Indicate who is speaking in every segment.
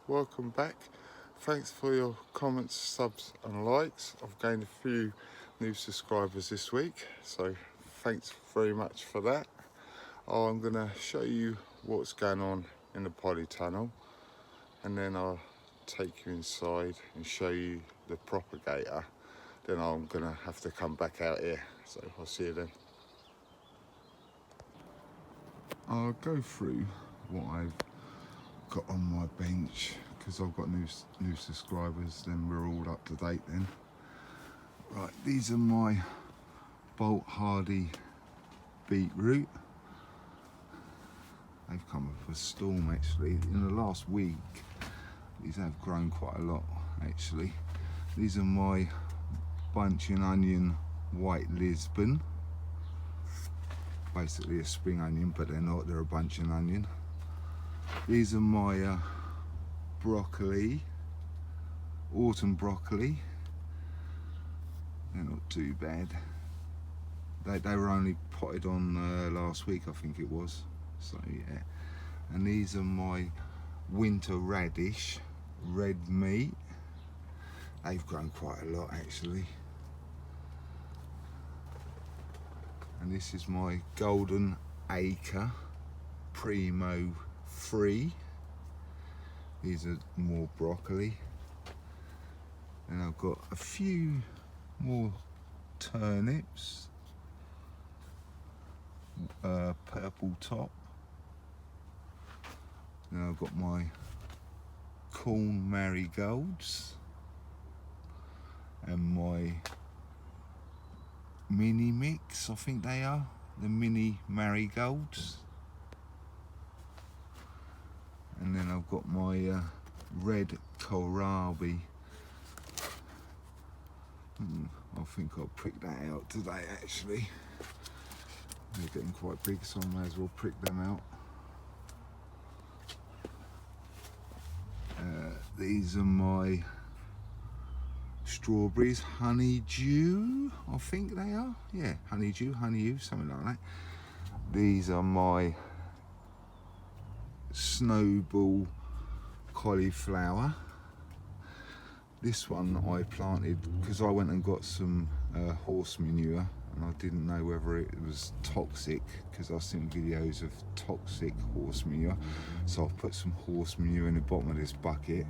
Speaker 1: welcome back. Thanks for your comments, subs and likes. I've gained a few new subscribers this week, so thanks very much for that. I'm going to show you what's going on in the polytunnel, and then I'll take you inside and show you the propagator. Then I'm going to have to come back out here, so I'll see you then. I'll go through what I've got on my bench because I've got new subscribers, then we're all up to date then. Right, these are my Bolt Hardy beetroot. They've come up a storm actually. In the last week, these have grown quite a lot actually. These are my bunch and onion white Lisbon. Basically a spring onion, but they're not, they're a bunch and onion. These are my broccoli, autumn broccoli. They're not too bad. They were only potted on last week, I think it was. So yeah. And these are my winter radish, red meat. They've grown quite a lot actually. And this is my golden acre primo free. These are more broccoli. And I've got a few more turnips, purple top. Then I've got my corn marigolds and my mini mix, I think they are, the mini marigolds. And then I've got my red kohlrabi. I think I'll prick that out today actually. They're getting quite big, so I may as well prick them out. These are my strawberries, honeydew, I think they are. Yeah, honeydew, honeydew, something like that. These are my snowball cauliflower. This one I planted because I went and got some horse manure, and I didn't know whether it was toxic because I've seen videos of toxic horse manure. So I've put some horse manure in the bottom of this bucket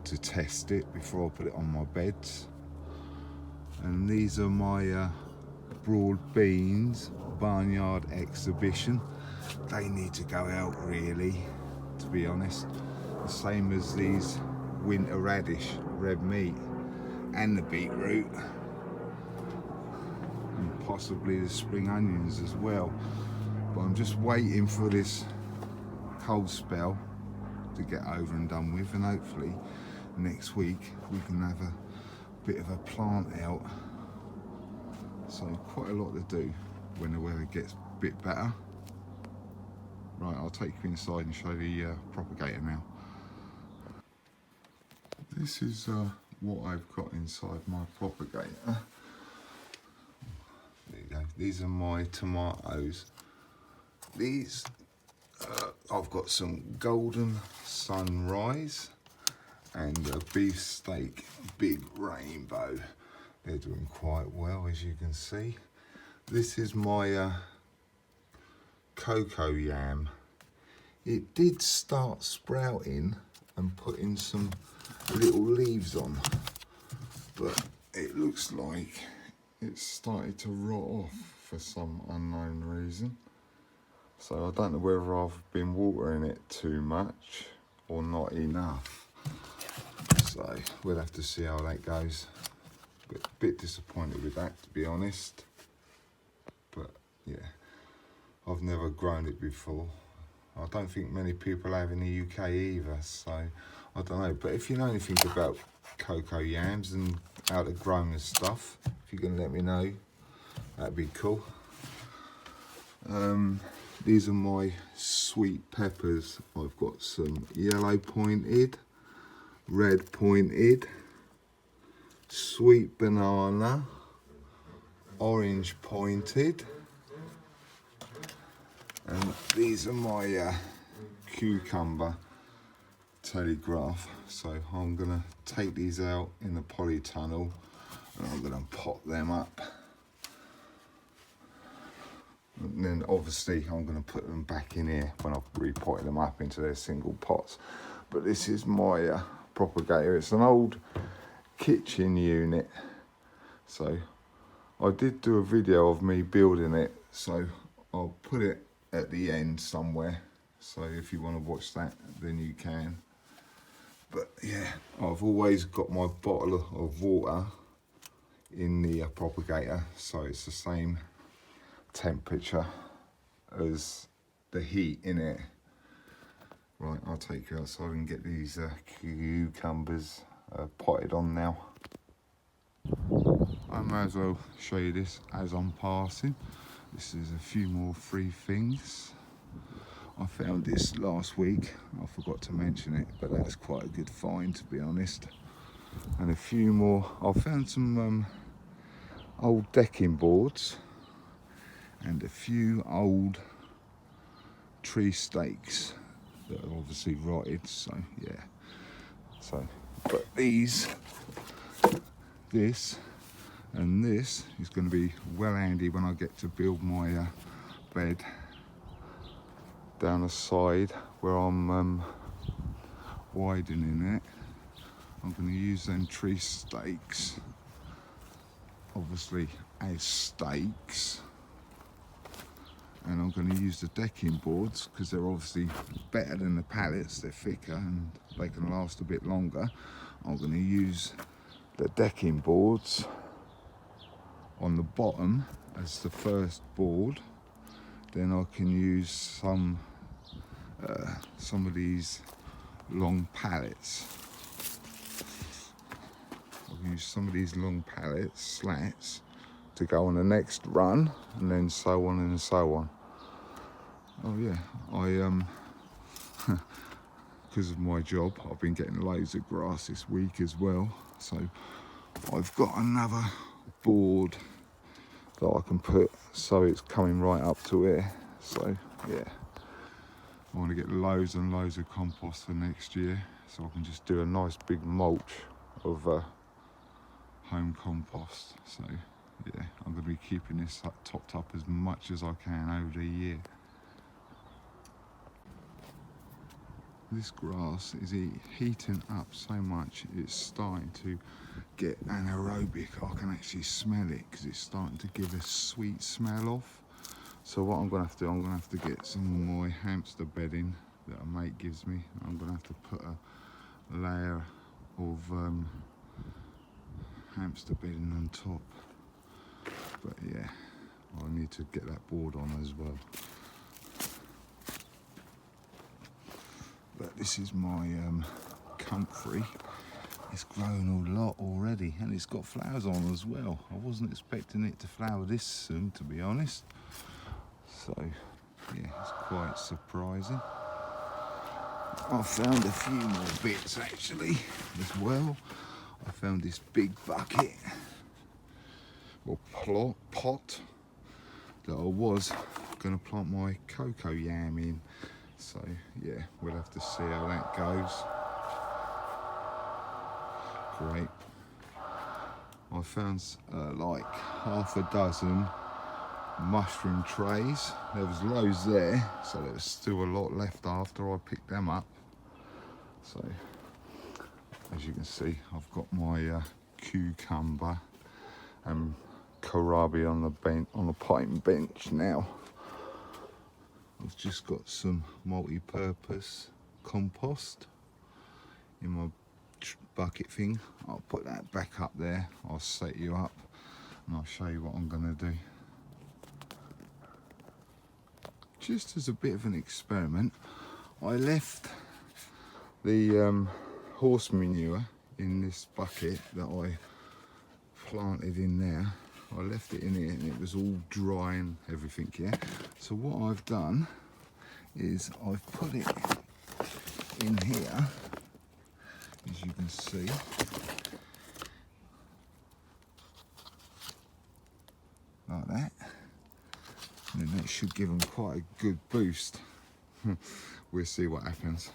Speaker 1: to test it before I put it on my beds. And these are my broad beans barnyard exhibition. They need to go out really, to be honest. The same as these winter radish, red meat, and the beetroot, and possibly the spring onions as well. But I'm just waiting for this cold spell to get over and done with, and hopefully next week we can have a bit of a plant out. So quite a lot to do when the weather gets a bit better. Right, I'll take you inside and show the propagator now. This is what I've got inside my propagator. There you go. These are my tomatoes. These, I've got some golden sunrise and a beefsteak big rainbow. They're doing quite well, as you can see. This is my cocoa yam. It did start sprouting and putting some little leaves on, but it looks like it's started to rot off for some unknown reason. So I don't know whether I've been watering it too much or not enough. So we'll have to see how that goes. But a bit disappointed with that, to be honest. But yeah, I've never grown it before. I don't think many people have in the UK either, so I don't know. But if you know anything about cocoa yams and how to grow them and stuff, if you can let me know, that'd be cool. These are my sweet peppers. I've got some yellow pointed, red pointed, sweet banana, orange pointed, and these are my cucumber. Telegraph. So I'm gonna take these out in the polytunnel and I'm gonna pot them up. And then obviously I'm going to put them back in here when I've repotted them up into their single pots. But this is my propagator. It's an old kitchen unit. So I did do a video of me building it. So I'll put it at the end somewhere. So if you want to watch that, then you can. But yeah, I've always got my bottle of water in the propagator. So it's the same temperature as the heat in it. Right, I'll take you outside and get these cucumbers potted on now. I may as well show you this as I'm passing. This is a few more free things. I found this last week. I forgot to mention it, but that's quite a good find, to be honest. And a few more. I found some old decking boards and a few old tree stakes that are obviously rotted, so yeah. So, but this and this is going to be well handy when I get to build my bed down the side where I'm widening it. I'm going to use them tree stakes, obviously as stakes. And I'm going to use the decking boards because they're obviously better than the pallets. They're thicker and they can last a bit longer. I'm going to use the decking boards on the bottom as the first board. Then I can use some of these long pallets. I'll use some of these long pallets, slats, to go on the next run, and then so on and so on. Oh yeah, because of my job, I've been getting loads of grass this week as well. So I've got another board that I can put so it's coming right up to here. So yeah, I want to get loads and loads of compost for next year, so I can just do a nice big mulch of home compost. So yeah, I'm going to be keeping this topped up as much as I can over the year. This grass is heating up so much, it's starting to get anaerobic. I can actually smell it because it's starting to give a sweet smell off. So what I'm going to have to do, I'm going to have to get some of my hamster bedding that a mate gives me. I'm going to have to put a layer of hamster bedding on top. But yeah, I need to get that board on as well. But this is my comfrey. It's grown a lot already, and it's got flowers on as well. I wasn't expecting it to flower this soon, to be honest. So yeah, it's quite surprising. I found a few more bits actually as well. I found this big bucket or pot that I was going to plant my cocoa yam in. So yeah, we'll have to see how that goes. Great. I found like half a dozen mushroom trays. There was loads there, so there was still a lot left after I picked them up. So as you can see, I've got my cucumber and kohlrabi on the potting bench now. I've just got some multi-purpose compost in my bucket thing. I'll put that back up there. I'll set you up and I'll show you what I'm going to do. Just as a bit of an experiment, I left the horse manure in this bucket that I planted in there. I left it in here and it was all dry and everything, yeah. So what I've done is I've put it in here, as you can see. Like that. And then that should give them quite a good boost. We'll see what happens.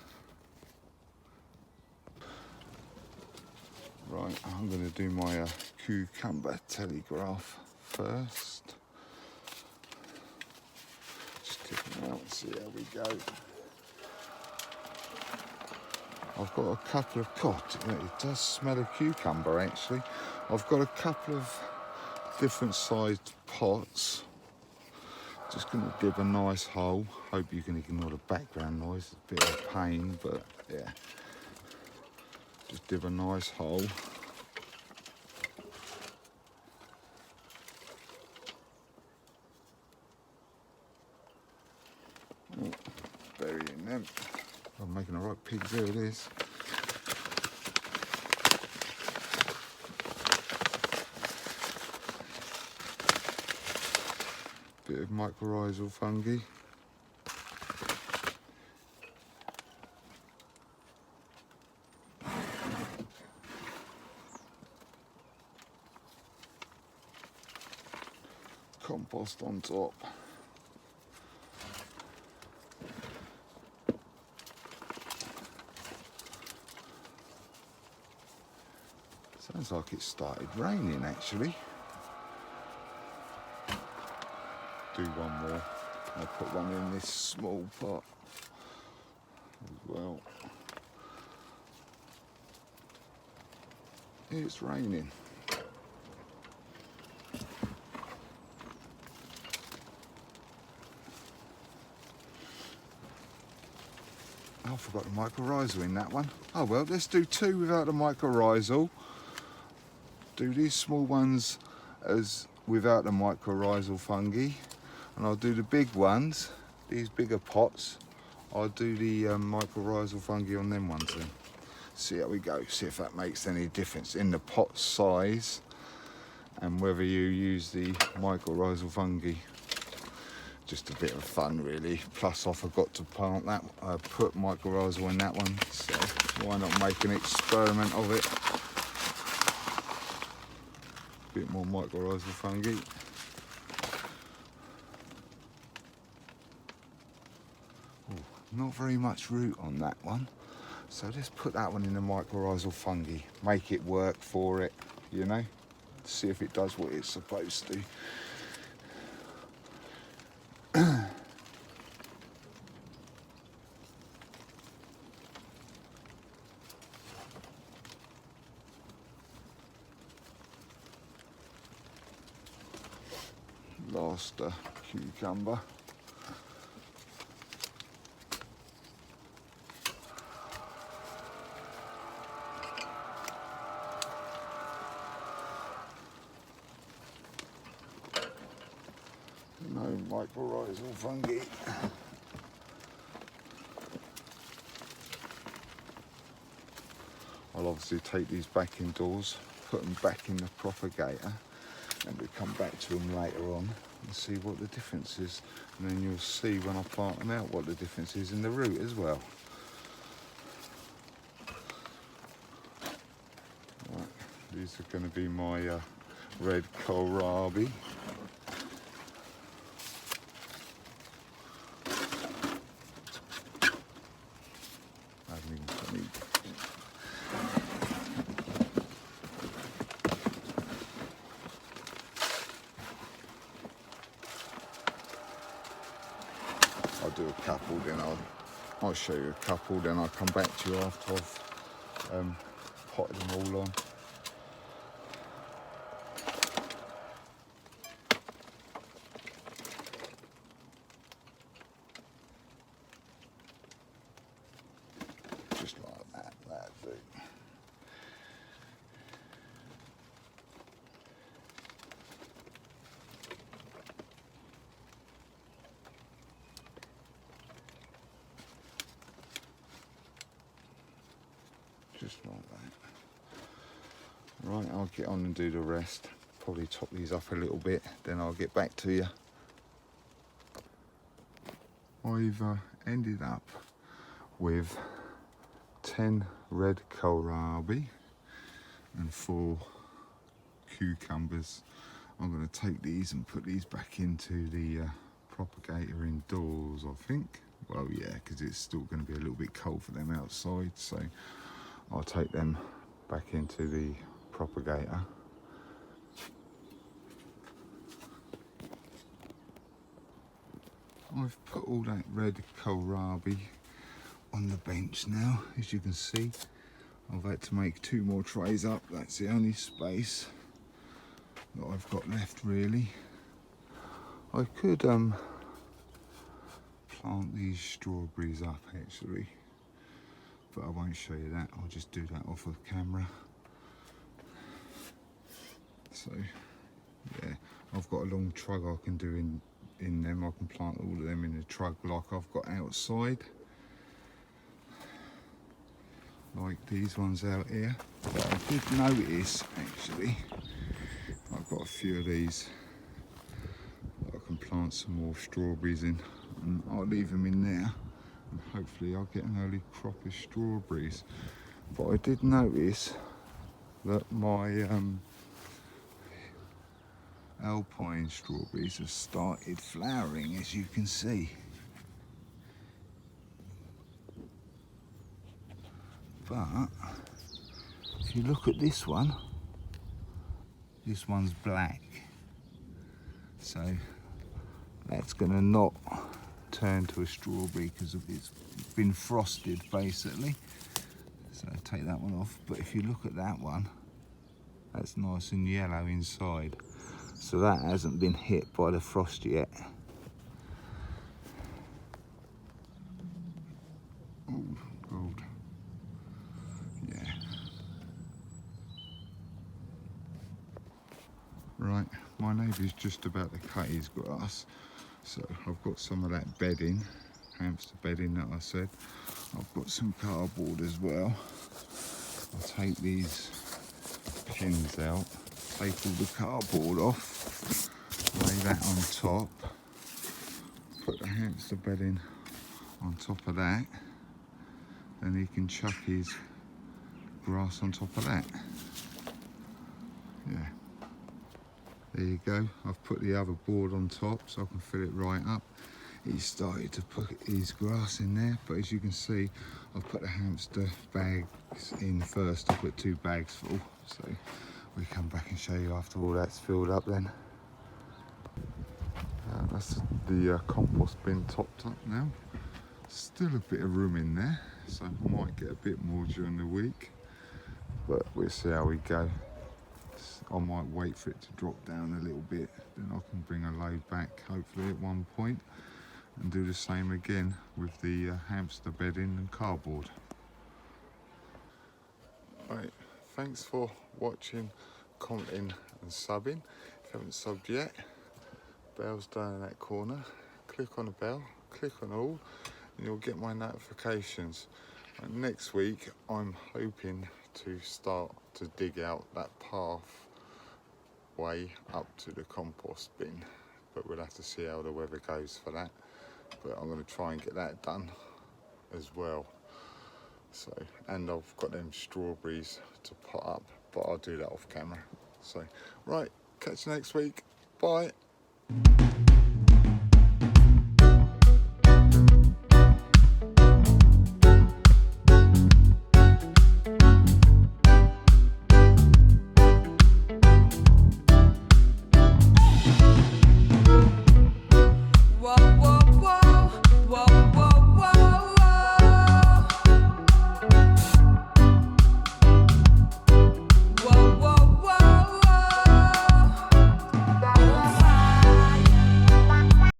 Speaker 1: Right, I'm going to do my cucumber Telegraph first. Just tip them out and see how we go. I've got a couple of it does smell of cucumber actually. I've got a couple of different sized pots. Just going to dib a nice hole. Hope you can ignore the background noise. It's a bit of a pain, but yeah. Just dib a nice hole. Oh, burying them. I'm making a right pig, there it is. Bit of mycorrhizal fungi. Compost on top. Sounds like it started raining actually. Do one more. I'll put one in this small pot as well. It's raining. I forgot the mycorrhizal in that one. Oh well, let's do two without the mycorrhizal. Do these small ones as without the mycorrhizal fungi, and I'll do the big ones, these bigger pots, I'll do the mycorrhizal fungi on them ones then. See how we go, see if that makes any difference in the pot size and whether you use the mycorrhizal fungi. Just a bit of fun really, plus I forgot to plant that, put mycorrhizal in that one, so why not make an experiment of it. Bit more mycorrhizal fungi. Ooh, not very much root on that one, so let's put that one in the mycorrhizal fungi, make it work for it, you know, see if it does what it's supposed to. Last cucumber. No mycorrhizal fungi. I'll obviously take these back indoors, put them back in the propagator, and we'll come back to them later on and see what the difference is, and then you'll see when I plant them out what the difference is in the root as well. Right, these are going to be my red kohlrabi. I'll do a couple, then I'll show you a couple, then I'll come back to you after I've potted them all on. Just like that, that'll do. Just like that. Right, I'll get on and do the rest. Probably top these up a little bit, then I'll get back to you. I've ended up with 10 red kohlrabi and 4 cucumbers. I'm going to take these and put these back into the propagator indoors, I think. Well, yeah, because it's still going to be a little bit cold for them outside, so I'll take them back into the Propagator. I've put all that red kohlrabi on the bench now, as you can see. I've had to make 2 more trays up. That's the only space that I've got left, really. I could plant these strawberries up actually, but I won't show you that. I'll just do that off of camera. So yeah, I've got a long trug I can do in them. I can plant all of them in a trug like I've got outside, like these ones out here. But I did notice actually, I've got a few of these that I can plant some more strawberries in, and I'll leave them in there and hopefully I'll get an early crop of strawberries. But I did notice that my alpine strawberries have started flowering, as you can see. But if you look at this one's black, so that's going to not turn to a strawberry because it's been frosted basically. So I'll take that one off. But if you look at that one, that's nice and yellow inside, so that hasn't been hit by the frost yet. Oh God, yeah. Right, my neighbour's just about to cut his grass, so I've got some of that bedding, hamster bedding that I said. I've got some cardboard as well. I'll take these pins out, take all the cardboard off, lay that on top, put the hamster bedding on top of that, then he can chuck his grass on top of that. Yeah. There you go. I've put the other board on top so I can fill it right up. He started to put his grass in there, but as you can see, I've put the hamster bags in first. I put 2 bags full, so we come back and show you after all that's filled up then. That's the compost bin topped up now. Still a bit of room in there, so I might get a bit more during the week, but we'll see how we go. I might wait for it to drop down a little bit, then I can bring a load back hopefully at one point and do the same again with the hamster bedding and cardboard. Right, thanks for watching, commenting and subbing. If you haven't subbed yet, bell's down in that corner. Click on the bell, click on all, and you'll get my notifications. And next week I'm hoping to start to dig out that path way up to the compost bin, but we'll have to see how the weather goes for that. But I'm going to try and get that done as well. So, and I've got them strawberries to pot up, but I'll do that off camera. So right, catch you next week. Bye.